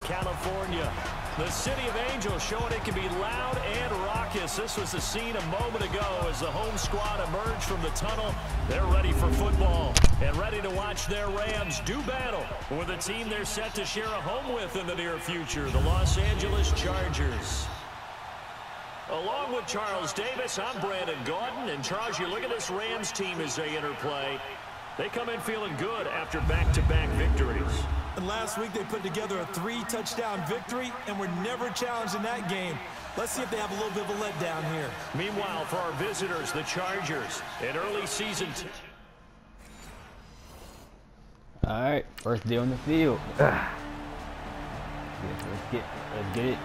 California. The City of Angels showing it can be loud and raucous. This was the scene a moment ago as the home squad emerged from the tunnel. They're ready for football and ready to watch their Rams do battle with a team they're set to share a home with in the near future, the Los Angeles Chargers. Along with Charles Davis, I'm Brandon Gaudin. And Charles, you look at this Rams team as they interplay. They come in feeling good after back-to-back victories. And last week they put together a 3-touchdown victory and were never challenged in that game. Let's see if they have a little bit of a letdown here. Meanwhile, for our visitors, the Chargers, an early season. All right, first day on the field. Let's get it.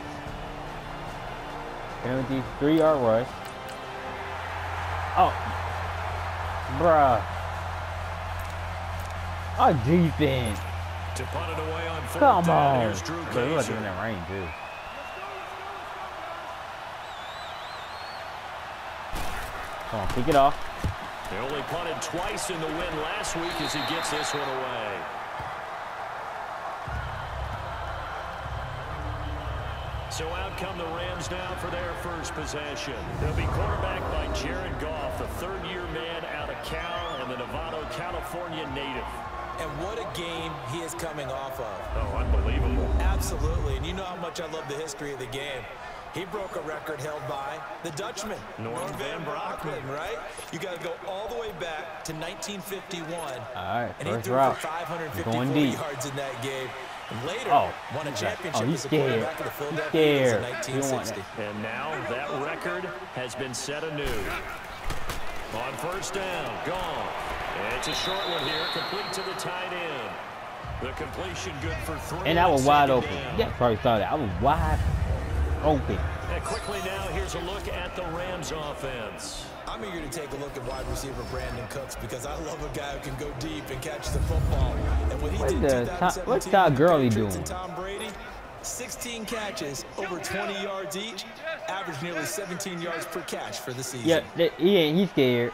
Penalty, 3-yard rush. Oh, bruh. Our defense. To punt it away on fourth Come down. on. Here's Drew They're looking in that rain too. Come on, kick it off. They only punted twice in the win last week as he gets this one away. So out come the Rams now for their first possession. They'll be quarterbacked by Jared Goff, the third-year man out of Cal and the Novato, California native. And what a game he is coming off of. Oh, unbelievable. Absolutely. And you know how much I love the history of the game. He broke a record held by the Dutchman, Norm Van Brockman, right? You got to go all the way back to 1951. All right, and he first threw route. for 554 Going deep. yards in that game. And later, won a championship he's as a scared. quarterback of the Philadelphia Eagles in 1960. And now that record has been set anew. On first down, gone. And it's a short one here, complete to the tight end. The completion good for 3. And I was wide open. Yeah, probably saw that. I was wide open. And quickly now, here's a look at the Rams offense. I'm eager to take a look at wide receiver Brandon Cooks because I love a guy who can go deep and catch the football. And what he did in 2017, what's Todd Gurley doing? Tom Brady, 16 catches, over 20 yards each, averaged nearly 17 yards per catch for the season. Yeah, he's scared.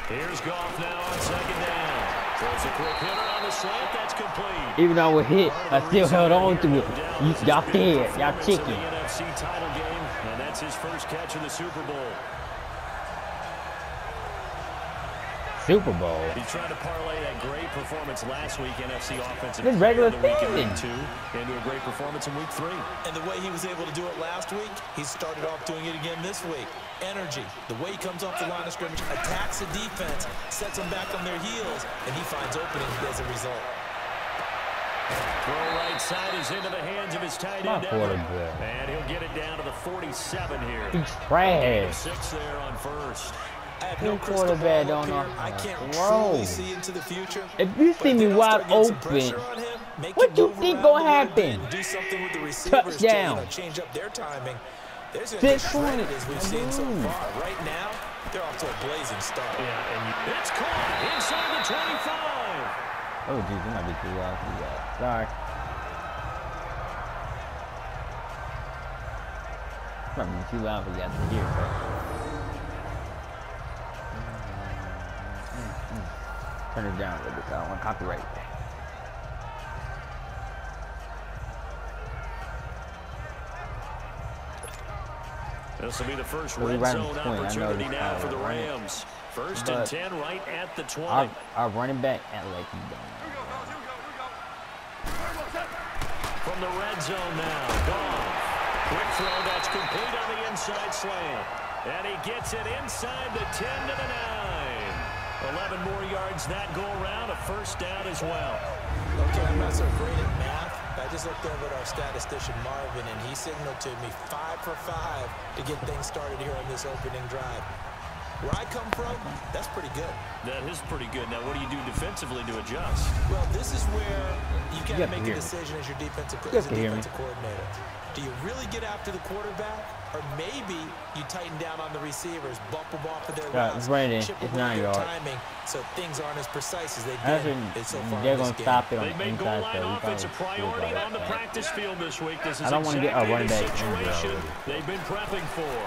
Here's Goff now on second down. Throws a quick hitter on the slant. That's complete. Even though I was hit, I still held on to it. Y'all scared. Y'all chicken. The NFC title game, and that's his first catch of the Super Bowl. Super Bowl. He's trying to parlay that great performance last week, NFC offensive This regular the week in season. week 2, into a great performance in week 3. And the way he was able to do it last week, he started off doing it again this week. Energy, the way he comes off the line of scrimmage, attacks the defense, sets them back on their heels, and he finds openings as a result. Throw right side is into the hands of his tight end. And he'll get it down to the 47 here. He's trash. 6 there on first. I have no quarterback crystal ball don't up know. here. I can't Whoa. truly see into the future. If you see me wide open, what you think gonna happen? Do something with the receivers Touchdown. to change up their timing. There's a 6 shredded points. as we've seen so far. Right now, they're off to a blazing start. Yeah, and it's caught inside the 25. Oh, geez, it might be too loud for that. Sorry. Probably too loud for y'all to hear, bro. Turn it down a little bit, so I don't want copyright. This will be the first red zone opportunity now for the Rams. First and 10 right at the 20. Our running back at like he done. From the red zone now, Goff. Quick throw that's complete on the inside slant. And he gets it inside the 10 to the 9. 11 more yards that go around, a first down as well. Okay, I'm not so great at math. I just looked over at our statistician Marvin, and he signaled to me 5 for 5 to get things started here on this opening drive. Where I come from, that's pretty good. That is pretty good. Now, what do you do defensively to adjust? Well, this is where you got to make a decision as your defensive coordinator. Do you really get after the quarterback, or maybe you tighten down on the receivers, bump them off of their routes, chip away their timing, so things aren't as precise as they did so far in this game. They've made goal line offense a priority on the practice field this week. This is exactly the situation they've been prepping for.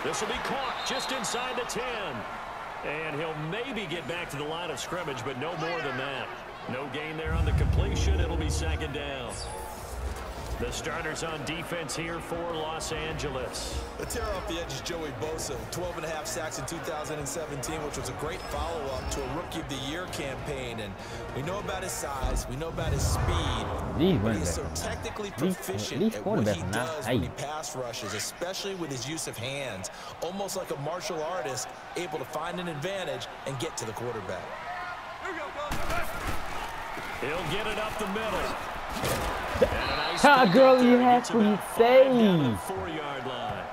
This will be caught just inside the 10. And he'll maybe get back to the line of scrimmage, but no more than that. No gain there on the completion. It'll be second down. The starters on defense here for Los Angeles. The tear off the edge is Joey Bosa, 12.5 sacks in 2017, which was a great follow-up to a Rookie of the Year campaign. And we know about his size, we know about his speed, but he's so technically proficient at what he does when he pass rushes, especially with his use of hands, almost like a martial artist, able to find an advantage and get to the quarterback. He'll get it up the middle. Todd Gurley has to be saved. 4-yard line.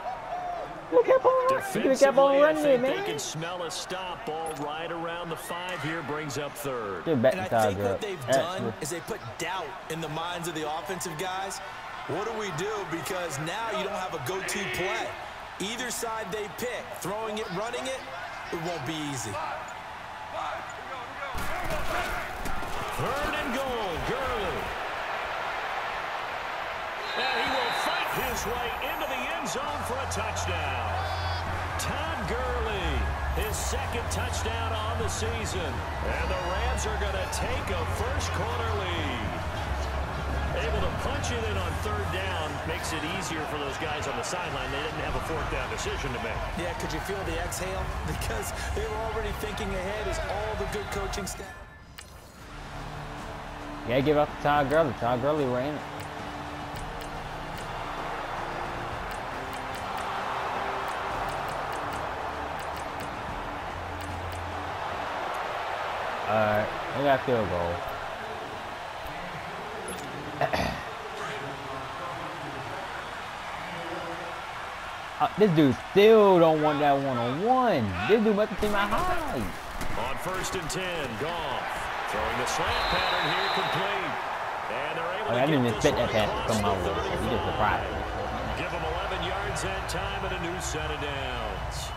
Look at on running it, man. They can smell a stop ball right around the 5 here, brings up third. And I think what they've done is they put doubt in the minds of the offensive guys. What do we do? Because now you don't have a go-to play. Either side they pick, throwing it, running it, it won't be easy. Third and goal, Gurley. And he will fight his way into the end zone for a touchdown. Todd Gurley, his second touchdown on the season. And the Rams are going to take a first-quarter lead. Able to punch it in on third down makes it easier for those guys on the sideline. They didn't have a fourth down decision to make. Yeah, could you feel the exhale? Because they were already thinking ahead as all the good coaching staff. You gotta give up to Todd Gurley. Todd Gurley ran it. Alright, we got field goal. This dude still don't want that one-on-one. This dude must have seen my high. On 1st and 10, Goff throwing the slant pattern here complete. And they're able to I didn't expect that pass to come my way. He just surprised me. Give him 11 yards that time and a new set of downs.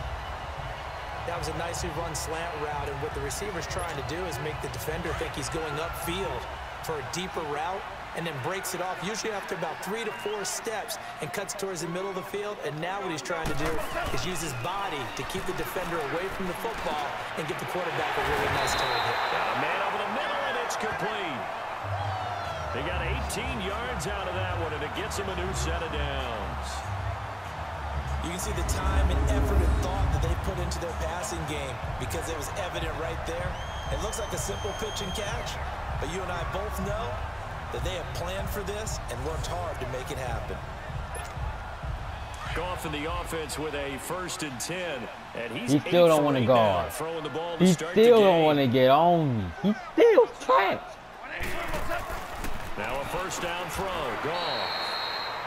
That was a nicely run slant route, and what the receiver's trying to do is make the defender think he's going upfield for a deeper route, and then breaks it off, usually after about 3 to 4 steps, and cuts towards the middle of the field. And now what he's trying to do is use his body to keep the defender away from the football and get the quarterback a really nice target. Got a man over the middle, and it's complete. They got 18 yards out of that one, and it gets him a new set of downs. You can see the time and effort and thought that they put into their passing game because it was evident right there. It looks like a simple pitch and catch, but you and I both know that they have planned for this and worked hard to make it happen. Goff in the offense with a 1st and 10, and he still don't want to guard. He still don't want to get on me. He still trash. Now a 1st down throw. Goff.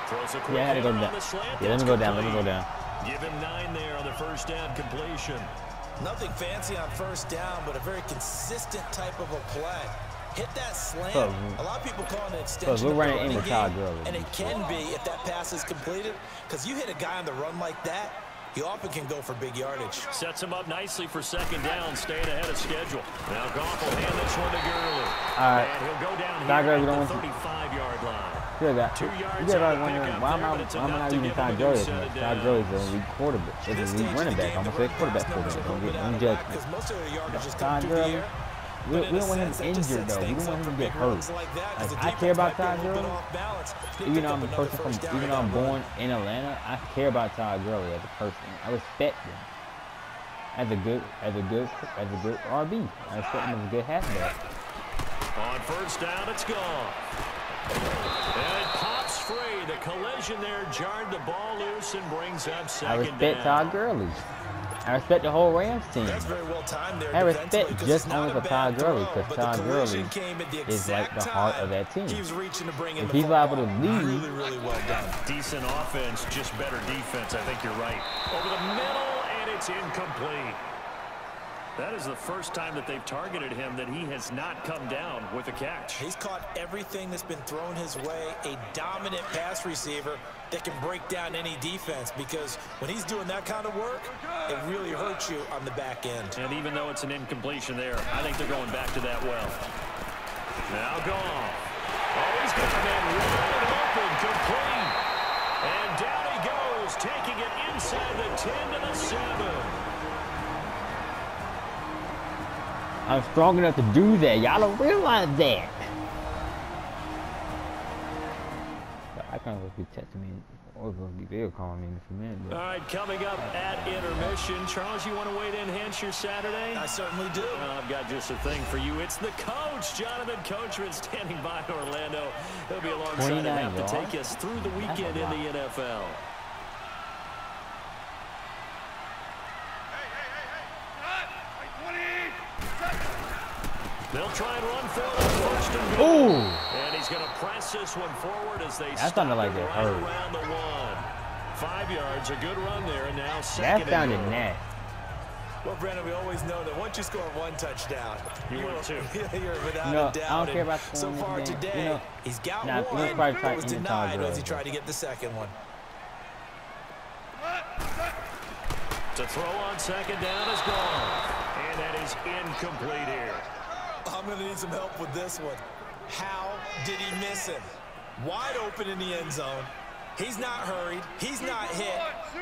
Throws a quick yeah, I had to go down. Yeah, let me go down. Let me go down. Give him 9 there on the 1st down completion. Nothing fancy on 1st down, but a very consistent type of a play. Hit that slant. A lot of people call it an extension of the running game, and it can be if that pass is completed, because you hit a guy on the run like that, he often can go for big yardage. Sets him up nicely for 2nd down, staying ahead of schedule. Now Goff will hand this one to Gurley. All right. And he'll go down here at the 35-yard line. Good guy. 2 yards out wondering, why am I not using Todd Gurley? Todd Gurley's a weak quarterback. It's a weak running back. I'm going to say quarterback for him. Don't judge me. Todd Gurley. We don't want him injured, though. We don't want him to get hurt. Like, I care about Todd Gurley. Even though I'm a person from, even though I'm born in Atlanta, I care about Todd Gurley as a person. I respect him as a good RB. I respect him as a good halfback. On 1st down, it's gone. And it pops free. The collision there jarred the ball loose and brings up 2nd down. I respect Todd Gurley. I respect the whole Rams team. That's very well timed there. I respect just only for Todd Gurley, because Todd Gurley is like the heart of that team. If he's liable to lead, really well done. Decent offense, just better defense. I think you're right. Over the middle, and it's incomplete. That is the first time that they've targeted him that he has not come down with a catch. He's caught everything that's been thrown his way. A dominant pass receiver that can break down any defense, because when he's doing that kind of work, it really hurts you on the back end. And even though it's an incompletion there, I think they're going back to that well. Now Goff. Oh, he's got a man wide open, complete. And down he goes, taking it inside the 10 to the 7. I'm strong enough to do that. Y'all don't realize that. I kind of be texting me or going to be video calling me in a few minutes. All right, coming up at intermission. Charles, you want a way to enhance your Saturday? I certainly do. I've got just a thing for you. It's the coach, Jonathan Coachman, standing by in Orlando. He'll be alongside and have to take us through the weekend in the NFL. They'll try and run for it on first and goal. Ooh. And he's going to press this one forward as they that sounded like that hurt. Around the 1. 5 yards, a good run there, and now second. That sounded nasty. Well, Brandon, we always know that once you score 1 touchdown, you're 2. You're without a doubt. I don't care about so far today, he's got one. It was denied as he tried to get the second one. To throw on second down is gone, and that is incomplete here. I'm going to need some help with this one. How did he miss him? Wide open in the end zone. He's not hurried. He's not hit.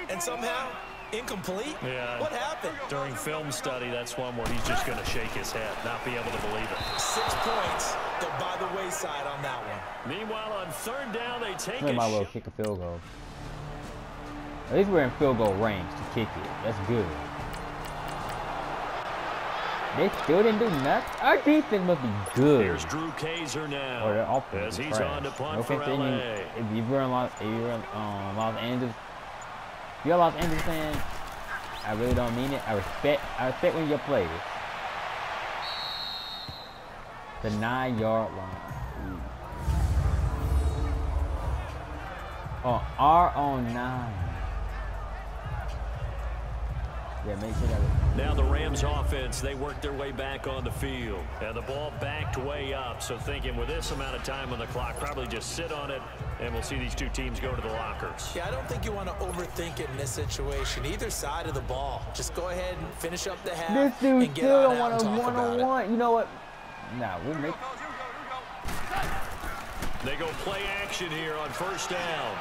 And somehow, incomplete? Yeah. What happened? During film study, that's one where he's just going to shake his head, not be able to believe it. 6 points go by the wayside on that one. Meanwhile, on third down, they take a my little kick a field goal. At least we're in field goal range to kick it. That's good. They still didn't do nothing. Our defense must be good. Here's Drew Kaiser now. Or their offense as he's on to punt for LA. If you're in Los Angeles, if you're a Los Angeles fan, I really don't mean it. I respect when you play this. The 9-yard line. Oh, R on 9. Yeah, make sure that. Now the Rams offense, they work their way back on the field. And the ball backed way up. So thinking with this amount of time on the clock, probably just sit on it, and we'll see these two teams go to the lockers. Yeah, I don't think you want to overthink it in this situation. Either side of the ball. Just go ahead and finish up the half. This dude and get still on don't want a one-on-one. You know what? Nah, we'll make. They go play action here on first down.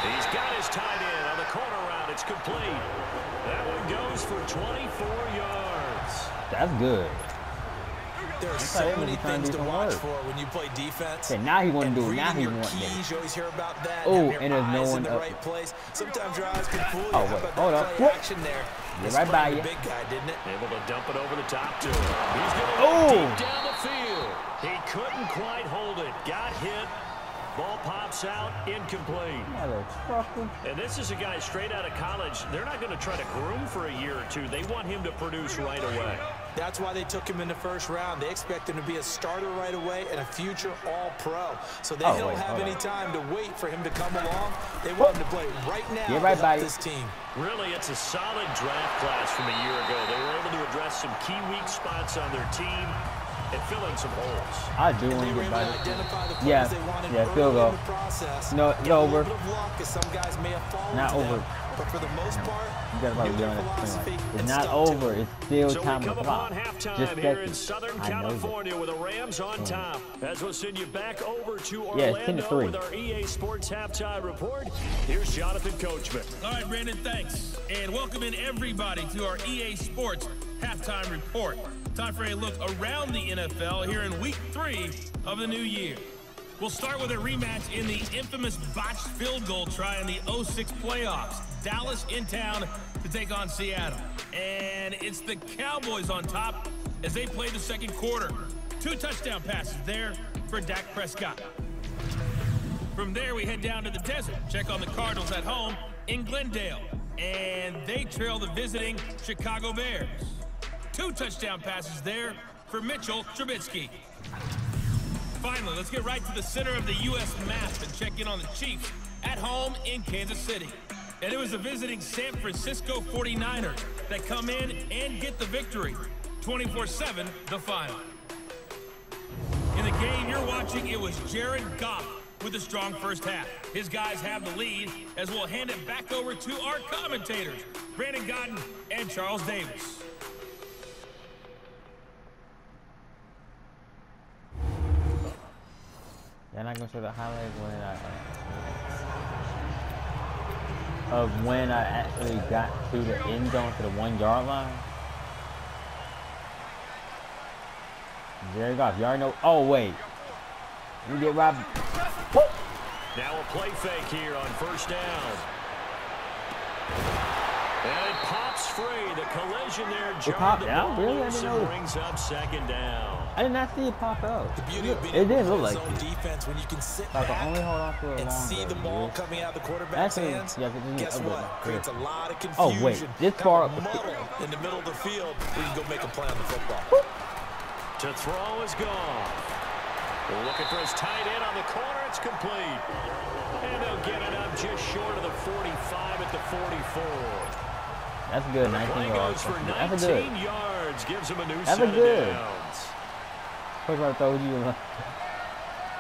He's got his tight end on the corner route. It's complete. That one goes for 24 yards. That's good. There are so many things to watch for when you play defense. Okay, now he want to do it. Now he want keys, you always hear about that. Oh, and there's no one in the right place. Sometimes your eyes can fool you. Oh, wait, hold up. Action there. You're right by you. Big guy, didn't it? Able to dump it over the top to him. He's going to deep down the field. He couldn't quite hold it. Got hit. Ball pops out, incomplete. And this is a guy straight out of college. They're not going to try to groom for a year or two. They want him to produce right away. That's why they took him in the first round. They expect him to be a starter right away and a future All-Pro. So they don't have any time to wait for him to come along. They want him to play right now to help this team. Really, it's a solid draft class from a year ago. They were able to address some key weak spots on their team and filling some holes. I do want to get by this. Yeah, field goal. No, it's over. Not over. But for the most part, you got about to be on it. It's not over. It's still time to clock. Just here in Southern California with the Rams on top. As we'll send you back over to Orlando with our EA Sports Halftime Report. Here's Jonathan Coachman. All right, Brandon, thanks. And welcome in everybody to our EA Sports Halftime Report. Time for a look around the NFL here in Week 3 of the new year. We'll start with a rematch in the infamous botched field goal try in the 06 playoffs. Dallas in town to take on Seattle. And it's the Cowboys on top as they play the second quarter. 2 touchdown passes there for Dak Prescott. From there, we head down to the desert. Check on the Cardinals at home in Glendale. And they trail the visiting Chicago Bears. 2 touchdown passes there for Mitchell Trubisky. Finally, let's get right to the center of the U.S. map and check in on the Chiefs at home in Kansas City. And it was the visiting San Francisco 49ers that come in and get the victory. 24-7, the final. In the game you're watching, it was Jared Goff with a strong first half. His guys have the lead as we'll hand it back over to our commentators, Brandon Godden and Charles Davis. They're not gonna show the highlight when I actually got to the end zone to the 1-yard line. Jared Goff, you already know. Oh, wait. You get robbed. Now a play fake here on first down. And it pops free. The collision there jarred the ball loose and brings up second down. I did not see it pop out. The beauty of being it didn't look like zone defense when you can sit back back and see the ball coming out of the quarterback's hands. Guess what? Creates a lot of confusion. Oh, wait. This far muddle in the middle of the field. We can go make a play on the football. To throw is gone. We're looking for his tight end on the corner. It's complete. And they'll get it up just short of the 45 at the 44. That's good. 19 yards. For 19 That's good. yards. Gives him a new That's set of good. downs. Coach, I told you.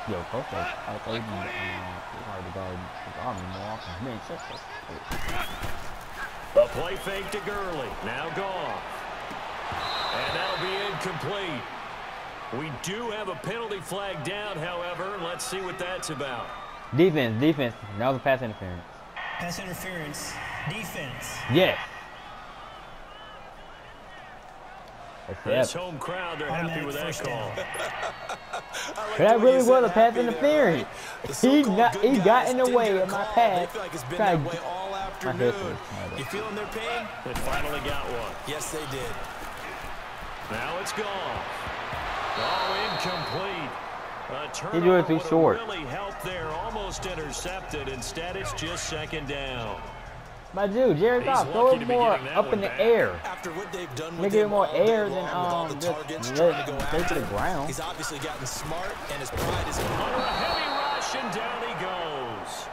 Yo, Coach, I told you. Hard to guard his army more often. Man, shut the play fake to Gurley. Now gone. And that'll be incomplete. We do have a penalty flag down, however. Let's see what that's about. Defense. That was a pass interference. Pass interference. Defense. Yes. This home crowd, they're happy with that call. That really was a pass interference. He got in the way of my pass. You feeling their pain? They finally got one. Yes, they did. Now it's gone. Oh, incomplete. He's doing too short. Really helped there, almost intercepted. Instead, it's just second down. My dude, Jared Goff, throw it more up in the air. After what they've done make it more air than just take to the ground. He's obviously gotten smart, and his pride is under a heavy rush, and down he goes.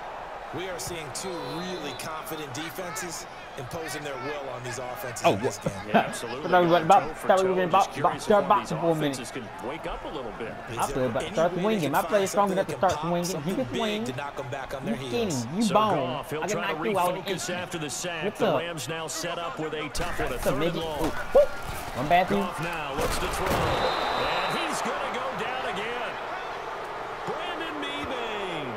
We are seeing two really confident defenses imposing their will on these offenses in this game. Yeah, absolutely. Thought we were about to start boxing for a minute. Can wake up a little bit. I feel about to start swinging. My play is strong enough to start swinging. You can swing. You skinny. You bone. He'll try to refocus after the sack. The Rams now set up with a tough one. A third and long. One bad thing. Goff now looks to throw. And he's going to go down again. Brandon Meebane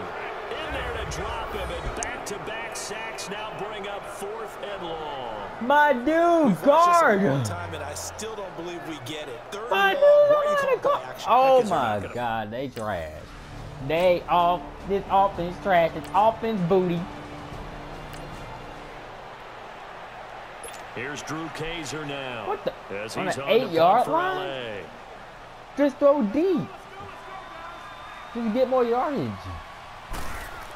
in there to drop him. And back-to-back sacks now bring up 4th and long. My dude, guard. Time and I still don't believe we get it. My dude, oh my God, they trash. This offense trash. It's offense booty. Here's Drew Kaiser now. What the? As on he's the on 8-yard line? Just throw deep. Just get more yardage.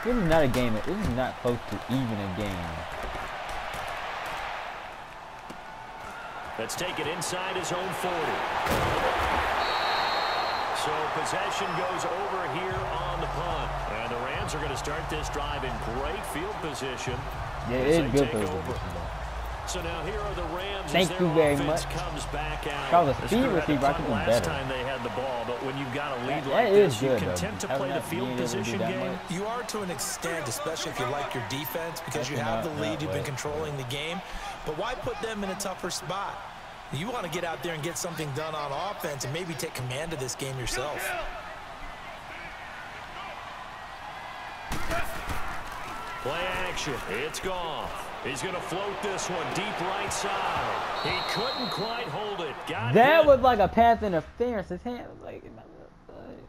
This is not a game. This is not close to even a game. Let's take it inside his own 40. So possession goes over here on the punt. And the Rams are going to start this drive in great field position. Yeah, it is good for the So now here are the Rams. Thank you very much. Comes back out. That was a speed receiver. I could do better. Last time they had the ball, but when you've got a lead that like is this, good, you content to play the field position game. You are to an extent, especially if you like your defense, because you have the lead. You've been controlling the game. But why put them in a tougher spot? You want to get out there and get something done on offense and maybe take command of this game yourself. Play action. It's gone. He's going to float this one deep right side. He couldn't quite hold it. That was like a pass interference. His hand was like...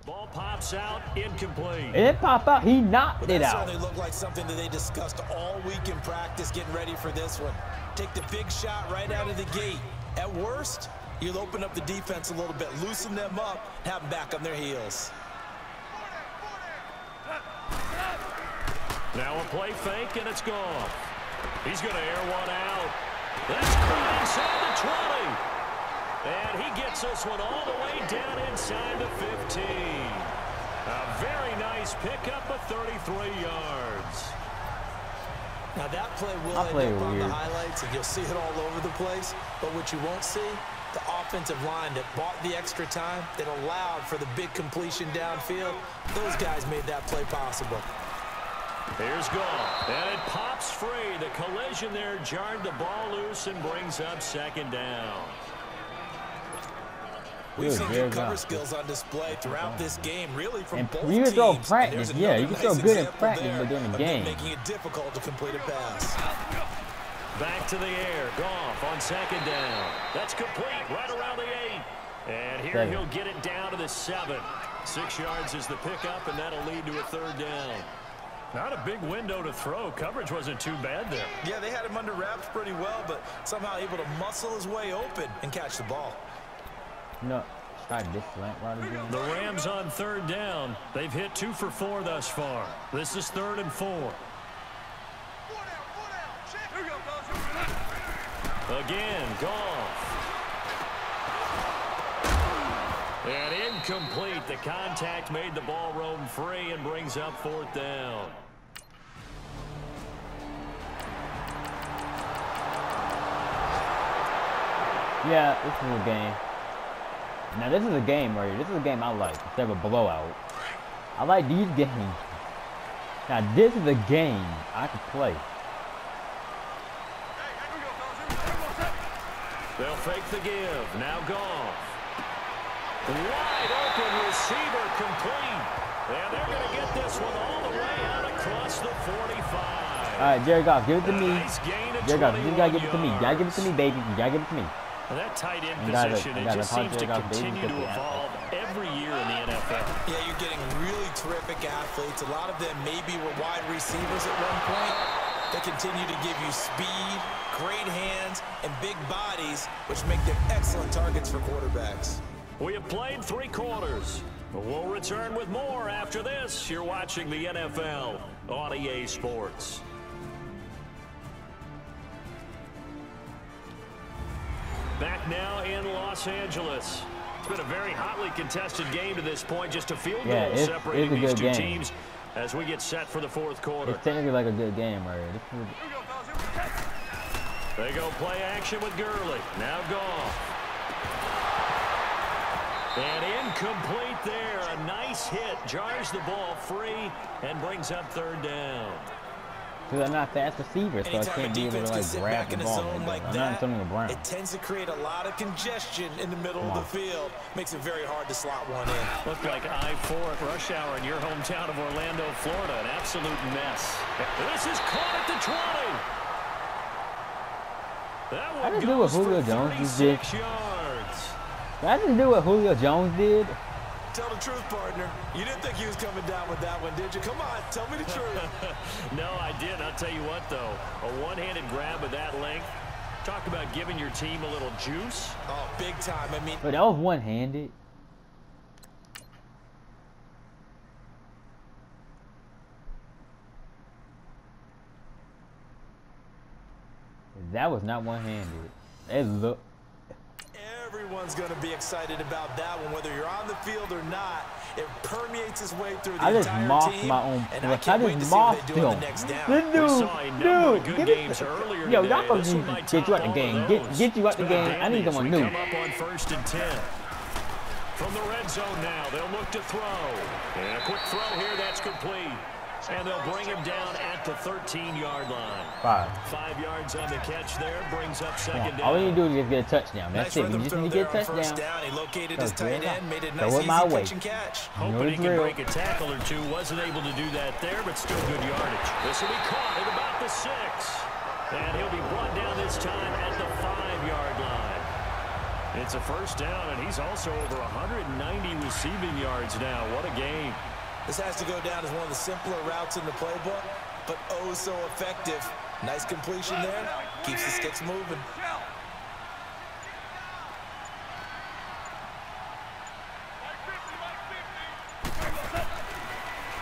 Ball pops out, incomplete. It didn't pop out. He knocked it out. That certainly looked like something that they discussed all week in practice, getting ready for this one. Take the big shot right out of the gate. At worst, you'll open up the defense a little bit, loosen them up, have them back on their heels. Now a play fake, and it's gone. He's going to air one out. That's caught inside the 20. And he gets this one all the way down inside the 15. A very nice pickup of 33 yards. Now that play will end up on the highlights, and you'll see it all over the place. But what you won't see, the offensive line that bought the extra time, that allowed for the big completion downfield, those guys made that play possible. Here's Goff, and it pops free. The collision there jarred the ball loose and brings up second down. We've seen good cover skills on display throughout this game, really from both teams. You can throw practice, yeah. You can throw good in practice, but during the game, making it difficult to complete a pass. Back to the air, Goff on second down. That's complete right around the 8. And here he'll get it down to the 7. 6 yards is the pickup, and that'll lead to a 3rd down. Not a big window to throw. Coverage wasn't too bad there. Yeah, they had him under wraps pretty well, but somehow able to muscle his way open and catch the ball. No, try this slant right again. The Rams on 3rd down. They've hit 2 for 4 thus far. This is 3rd and 4. Again, Goff. And incomplete. The contact made the ball roam free and brings up 4th down. Yeah, this is a game. Now, this is a game right here. This is a game I like instead of a blowout. I like these games. Now, this is a game I can play. They'll fake the give. Now Goff. Wide open receiver complete. And they're going to get this one all the way out across the 45. All right, Jared Goff, give it to me. Jared Goff, you got to give it to me. You got to give it to me, baby. You got to give it to me. Well, that tight end position, it just seems to continue to evolve every year in the NFL. Yeah, you're getting really terrific athletes. A lot of them maybe were wide receivers at one point. They continue to give you speed, great hands, and big bodies, which make them excellent targets for quarterbacks. We have played 3 quarters. We'll return with more after this. You're watching the NFL on EA Sports. Back now in Los Angeles. It's been a very hotly contested game to this point. Just a field goal separating these 2 teams as we get set for the 4th quarter. It's technically like a good game right here. They go play action with Gurley. Now Goff. And incomplete there. A nice hit. Jars the ball free and brings up 3rd down. Because I'm not fast receiver, so I can't be able to like grab the ball. I'm not throwing the ground. It tends to create a lot of congestion in the middle of the field. Makes it very hard to slot one in. Looked like I-4 at rush hour in your hometown of Orlando, Florida. An absolute mess. This is caught at the 20. That one I just do what Julio Jones did. Yards. I just do what Julio Jones did. Tell the truth, partner. You didn't think he was coming down with that one, did you? Come on, tell me the truth. No, I didn't. I'll tell you what, though. A one-handed grab of that length. Talk about giving your team a little juice. Oh, big time. I mean, but that was one-handed. That was not one-handed. It looked. Everyone's going to be excited about that one, whether you're on the field or not. It permeates its way through the entire team. I just mossed my own flesh. I just mossed him. This dude, give it. Yo, y'all supposed to get you out the game. Get you out the game. I need someone new. Come up on 1st and 10. From the red zone now, they'll look to throw. And a quick throw here, that's complete. And they'll bring him down at the 13-yard line. 5 yards on the catch there, brings up 2nd down. All we need to do is just get a touchdown. That's it. We just need to get a touchdown. He located his tight end, made a nice easy catch and catch. Hoping he can break a tackle or 2. Wasn't able to do that there, but still good yardage. This will be caught at about the 6. And he'll be brought down this time at the 5-yard line. It's a 1st down, and he's also over 190 receiving yards now. What a game. This has to go down as one of the simpler routes in the playbook, but oh so effective. Nice completion there. Keeps the sticks moving.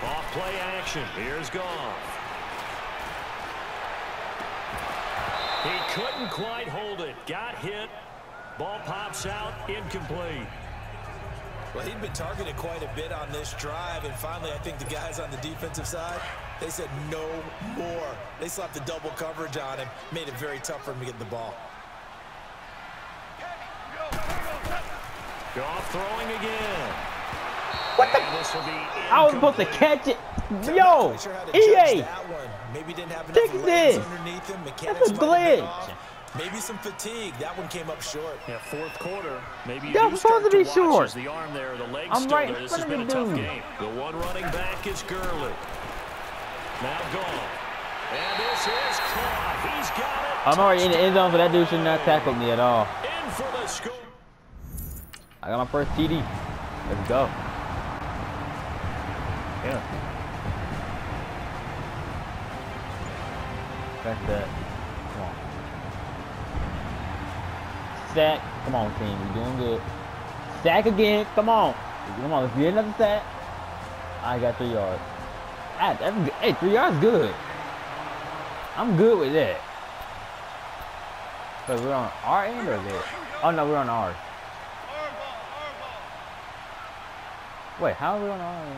Off play action. Here's Goff. He couldn't quite hold it. Got hit. Ball pops out. Incomplete. Well, he'd been targeted quite a bit on this drive, and finally I think the guys on the defensive side, they said no more. They slapped the double coverage on him, made it very tough for him to get the ball. Goff throwing again. What the? I was supposed to catch it. Yo, EA, fix this. That's a glitch. Maybe some fatigue. That one came up short. Yeah, 4th quarter. Maybe that's supposed to be short. The arm there, the legs I'm still right there. This has been a tough game. The one running back is Gurley. Now Goff. And this is caught. He's got it. I'm already in the end zone, so that dude should not tackle me at all. In for the score. I got my first TD. Let's go. Yeah. That's that. Come on. Sack. Come on, team. We're doing good. Sack again. Come on. Come on. Let's get another sack. I got 3 yards. Ah, that's good. Hey, 3 yards good. I'm good with that. Because we're on our end or there? Oh, no, we're on ours. Wait, how are we on our end?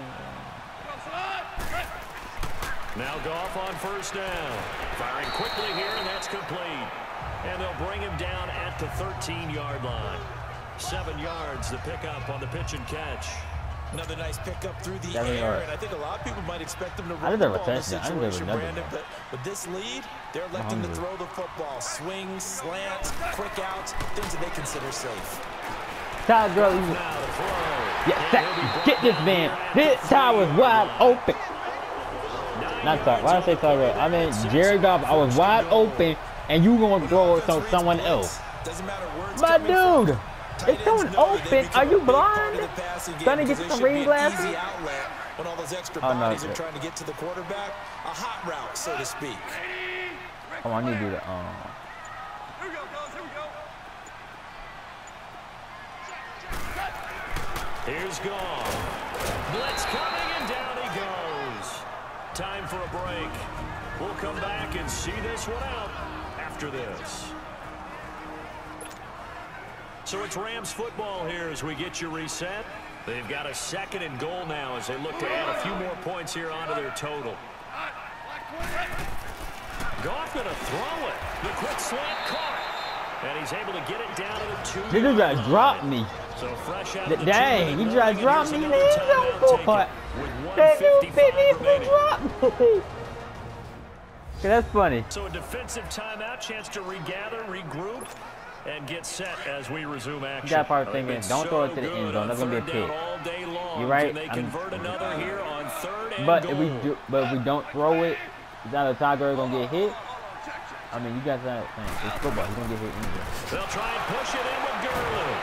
Now Goff on first down. Firing quickly here, and that's complete. And they'll bring him down at the 13-yard line. 7 yards to pick up on the pitch and catch. Another nice pickup through the air, and I think a lot of people might expect them to run the ball in this situation, Brandon, but with this lead, they're electing to throw the football. Swings, slants, quick outs, things that they consider safe. Ty Gurley. Yeah, get this man. This Ty was wide open. Not Ty. Why did I say Ty Gurley? I mean, Jared Goff, I was wide open, and you going to throw it to someone else. My dude. It's going open. Are you blind? Trying to get some reading glasses? When all those extra bodies are trying to get to the quarterback, a hot route, so to speak. Oh, I need to do the Here we go. Here's Goff. Blitz coming, and down he goes. Time for a break. We'll come back and see this one out after this. So it's Rams football here as we get you reset. They've got a 2nd and goal now as they look to add a few more points here onto their total. Goff going to throw it. The quick slant caught. And he's able to get it down to the 2. This guy dropped me. So fresh out of the dang, he tried to drop me. That dude picked me up and dropped me. That's funny. So a defensive timeout, chance to regather, regroup, and get set as we resume action. You got part thinking, don't throw it to the end zone. That's gonna be a pick. You're right. They convert another here on 3rd and but goal. if we don't throw it, is that a Ty Gurley gonna get hit? I mean, you guys are saying it's football. He's gonna get hit anyway. They'll try and push it in with Gurley.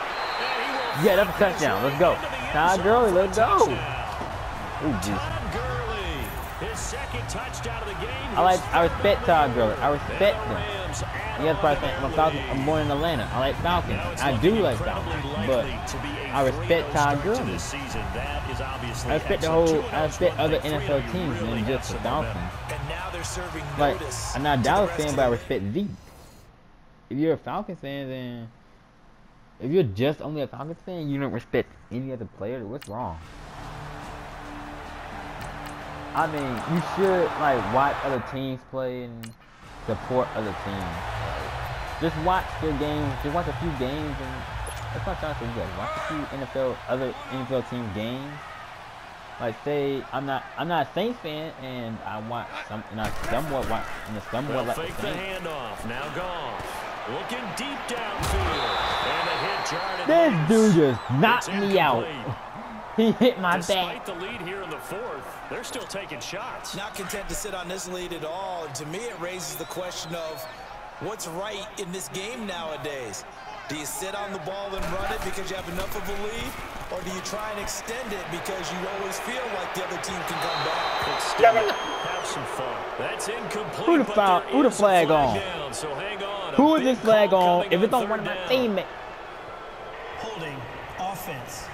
Yeah, that's a touchdown. Let's go. Ty Gurley, let's go. Ooh, geez. His 2nd touchdown of the game. I respect Ty Gurley. I respect him. You guys probably think I'm born in Atlanta. I like Falcons. I do like Falcons, but I respect Ty Gurley. I respect I respect other NFL teams than just the Falcons. Like, I'm not a Dallas fan, but I respect Zeke. If you're a Falcons fan, then if you're just only a Falcons fan, you don't respect any other player. What's wrong? I mean, you should like watch other teams play and support other teams. Just watch their games. Just watch a few games, and that's not trying to say you guys watch a few other NFL team games. Like, say I'm not a Saints fan, and I watch some, and I somewhat watch, and somewhat like the Saints. Fake the handoff. Now Goff looking deep downfield, and a hit jarred it. This dude just knocked me out. He hit my back. Despite the lead here in the 4th, they're still taking shots. Not content to sit on this lead at all. And to me, it raises the question of what's right in this game nowadays. Do you sit on the ball and run it because you have enough of a lead? Or do you try and extend it because you always feel like the other team can come back? Extend it. Have some fun. That's incomplete. Who the flag on? Down, so hang on. Who is this flag on if it's on one of my teammates? Holding offense.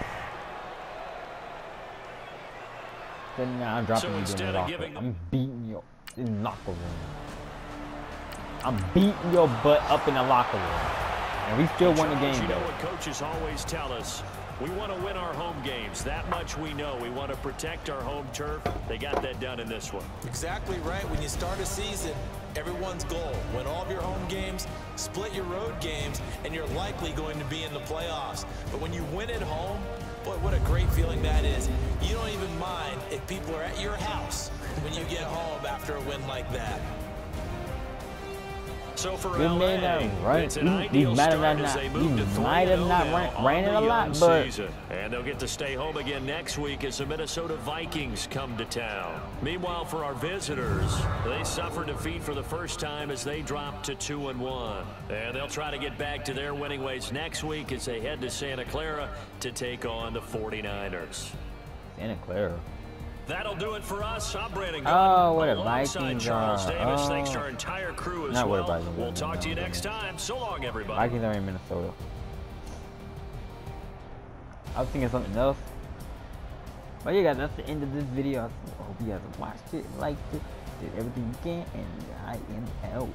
Then I'm dropping you in the locker room. I'm beating you in the locker room. I'm beating your butt up in the locker room. And we still won the game, though. You know what coaches always tell us? We want to win our home games. That much we know. We want to protect our home turf. They got that done in this one. Exactly right. When you start a season, everyone's goal: win all of your home games, split your road games, and you're likely going to be in the playoffs. But when you win at home, boy, what a great feeling that is. You don't even mind if people are at your house when you get home after a win like that. So for we may not run. We might have not ran it a lot, but and they'll get to stay home again next week as the Minnesota Vikings come to town. Meanwhile, for our visitors, they suffered defeat for the first time as they dropped to 2-1. And they'll try to get back to their winning ways next week as they head to Santa Clara to take on the 49ers. Santa Clara. That'll do it for us. I'm Brandon. Oh, what a Vikings Charles Davis. Oh. Thanks to our entire crew as well. We'll talk to you next time. So long, everybody. Vikings are in Minnesota. I was thinking something else. But yeah, guys, that's the end of this video. I hope you guys watched it, liked it, did everything you can, and I am out.